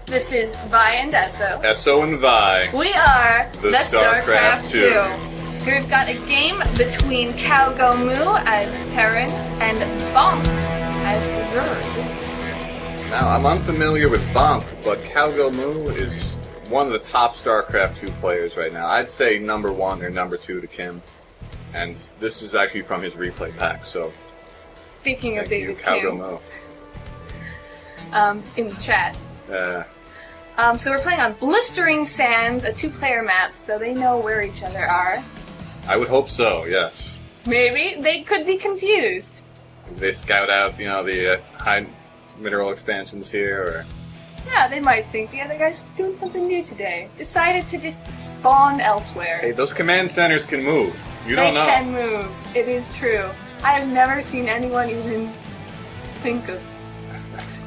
This is Vi and Esso. Esso and Vi. We are The StarCraft 2. Here we've got a game between CowGoMo as Terran and BOMP as Zerg. Now, I'm unfamiliar with BOMP, but CowGoMo is one of the top StarCraft 2 players right now. I'd say number 1 or number 2 to Kim. And this is actually from his replay pack, so... Speaking of David CowGoMo. In the chat. Yeah. So we're playing on Blistering Sands, a 2-player map, so they know where each other are. I would hope so, yes. Maybe. They could be confused. They scout out, the high mineral expansions here, or... Yeah, they might think the other guy's doing something new today. Decided to just spawn elsewhere. Hey, those command centers can move. You don't know. They can move. It is true. I have never seen anyone even think of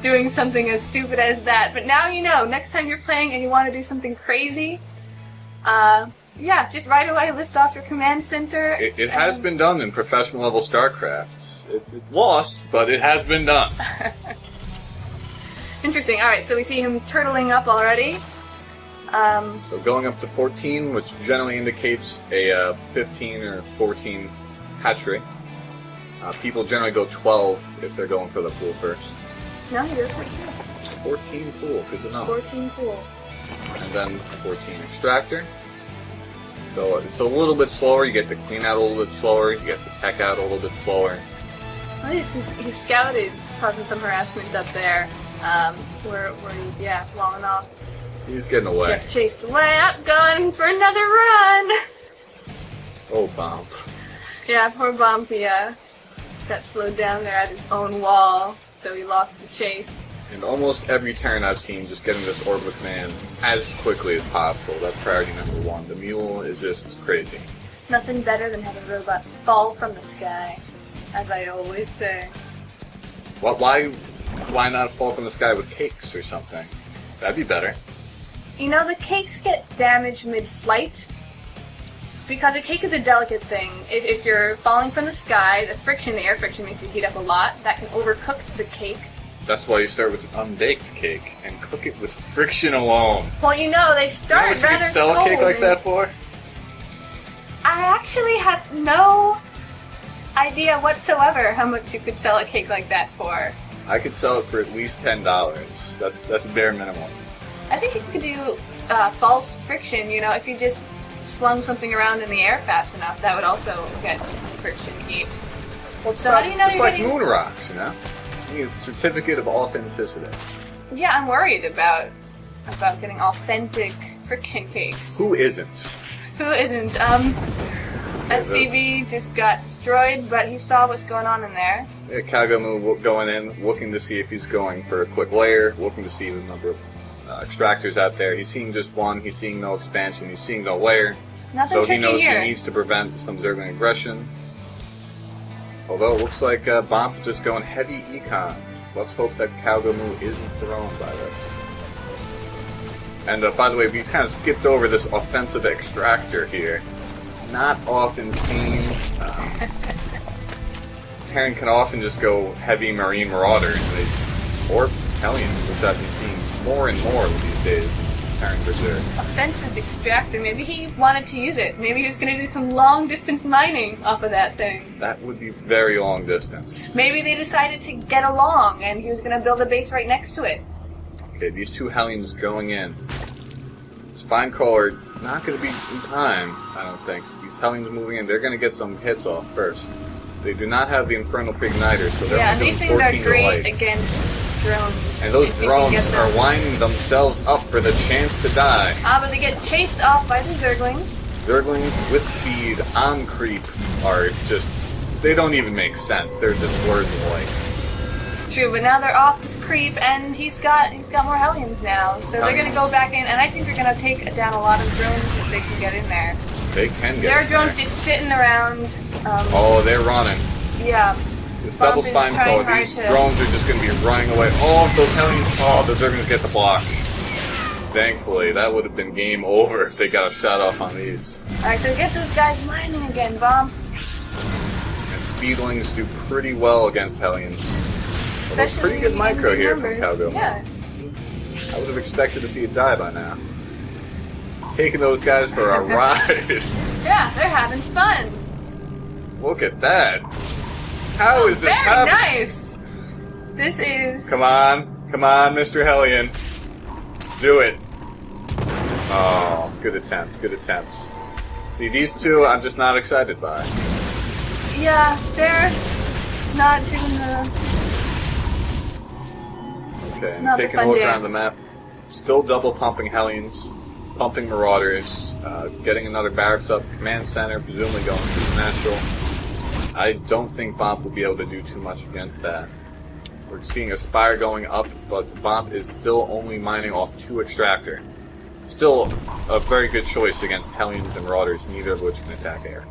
doing something as stupid as that. But now you know. Next time you're playing and you want to do something crazy, yeah, just right away lift off your command center. It has been done in professional level StarCraft. It lost, but it has been done. Interesting. Alright, so we see him turtling up already. So going up to 14, which generally indicates a 15 or 14 hatchery. People generally go 12 if they're going for the pool first. No, he goes 14. 14 pool, good to know. 14 pool. And then 14 extractor. So it's a little bit slower. You get the clean out a little bit slower. You get the tech out a little bit slower. Well, his scout is causing some harassment up there. Where he's, falling off. He's getting away. Gets chased away. Up, going for another run. Oh, BOMP. Yeah, poor BOMP, got slowed down there at his own wall, so he lost the chase. And almost every turn I've seen just getting this orb of command as quickly as possible. That's priority number 1. The mule is just crazy. Nothing better than having robots fall from the sky, as I always say. Why not fall from the sky with cakes or something? That'd be better. You know, the cakes get damaged mid-flight. Because a cake is a delicate thing. If you're falling from the sky, the air friction makes you heat up a lot. That can overcook the cake. That's why you start with an unbaked cake and cook it with friction alone. Well, they start you know what you could sell a cake like that for? I actually have no idea whatsoever how much you could sell a cake like that for. I could sell it for at least $10. That's bare minimum. I think you could do false friction, if you just slung something around in the air fast enough, that would also get friction heat. Well, so how do you know it's you're like getting... moon rocks, You need a certificate of authenticity. Yeah, I'm worried about getting authentic friction cakes. Who isn't? Who isn't? SCV just got destroyed, but he saw what's going on in there. Yeah, CowGoMo going in, looking to see if he's going for a quick layer, looking to see the number of extractors out there. He's seeing just one, he's seeing no expansion, he's seeing no layer. Nothing so he tricky knows here. He needs to prevent some Zergling aggression. Although it looks like BOMP is just going heavy econ. Let's hope that CowGoMo isn't thrown by this. And by the way, we kind of skipped over this offensive extractor here. Not often seen. Terran can often just go heavy Marine Marauder, or Hellions, which I've been seeing more and more these days. Terran Berserk. Offensive extractor. Maybe he wanted to use it. Maybe he was going to do some long distance mining off of that thing. That would be very long distance. Maybe they decided to get along, and he was going to build a base right next to it. Okay, these 2 Hellions going in. Spinecrawler not going to be in time, I don't think. These Hellions moving in, they're going to get some hits off first. They do not have the Infernal Pre-Igniter, so they're yeah, only these doing things are 14 to great life. against drones. And those drones are winding themselves up for the chance to die. But they get chased off by the Zerglings. Zerglings with speed on creep are just... They don't even make sense. They're just words of life. True, but now they're off this creep, and he's got more Hellions now. So they're gonna go back in, and I think they're gonna take down a lot of drones if they can get in there. They can get There are in drones there. just sitting around. Oh, they're running. Yeah. This double spine call, these drones are just going to be running away. Oh, if those Hellions, the Zerglings get the block. Thankfully, that would have been game over if they got a shot off on these. Alright, so get those guys mining again, BOMP. And Speedlings do pretty well against Hellions. Although pretty good micro here from CowGoMo. Yeah. I would have expected to see it die by now. Taking those guys for a ride. Yeah, they're having fun. Look at that. How is this Very happening? nice. This is... Come on, Mr. Hellion. Do it. Oh, good attempt, good attempts. See, these two I'm just not excited by. Yeah, they're not doing the... Okay, I'm Not the taking a fun look dance. around the map. Still double pumping Hellions, pumping Marauders, getting another barracks up, command center, presumably going to natural. I don't think BOMP will be able to do too much against that. We're seeing a Spire going up, but BOMP is still only mining off 2 Extractor. Still a very good choice against Hellions and Marauders, neither of which can attack air.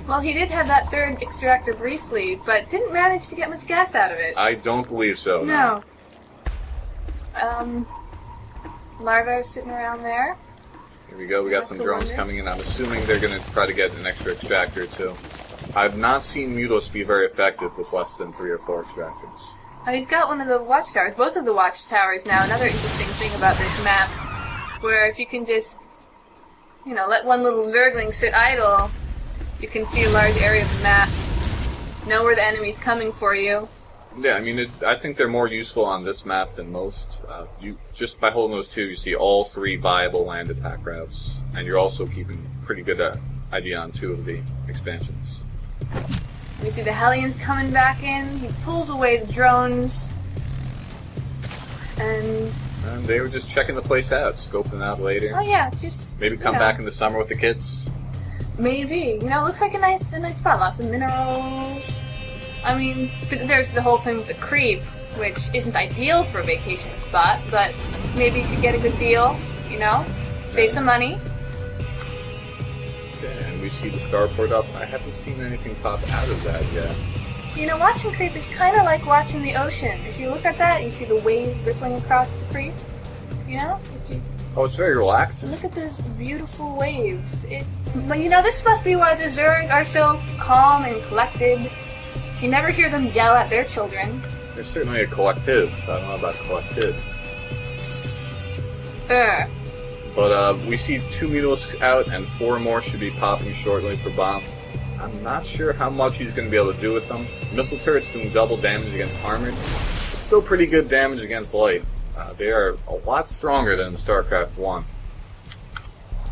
Well, he did have that 3rd extractor briefly, but didn't manage to get much gas out of it. I don't believe so, No. Larvae sitting around there. Here we go, we got some drones coming in. I'm assuming they're going to try to get an extra Extractor too. I've not seen Mutos be very effective with less than 3 or 4 Extractors. Oh, he's got one of the watchtowers, both of the watchtowers now. Another interesting thing about this map, where if you can just, let one little Zergling sit idle, you can see a large area of the map, know where the enemy's coming for you. Yeah, I mean, I think they're more useful on this map than most. Just by holding those 2, you see all 3 viable land attack routes, and you're also keeping pretty good idea on 2 of the expansions. We see the Hellions coming back in. He pulls away the drones, and they were just checking the place out, scoping out later. oh yeah, just Maybe come back in the summer with the kids. maybe. It looks like a nice spot. Lots of minerals. I mean, there's the whole thing with the creep, which isn't ideal for a vacation spot, but maybe you could get a good deal, save some money. Okay, and we see the starport up. I haven't seen anything pop out of that yet. Watching creep is kind of like watching the ocean. If you look at that, you see the wave rippling across the creep. If you Oh, it's very relaxing. look at those beautiful waves. This must be why the Zerg are so calm and collected. You never hear them yell at their children. They're certainly a collective. I don't know about collective. But we see 2 Mutos out, and 4 more should be popping shortly for BOMP. I'm not sure how much he's going to be able to do with them. Missile turrets doing double damage against armored. It's still pretty good damage against light. They are a lot stronger than StarCraft 1.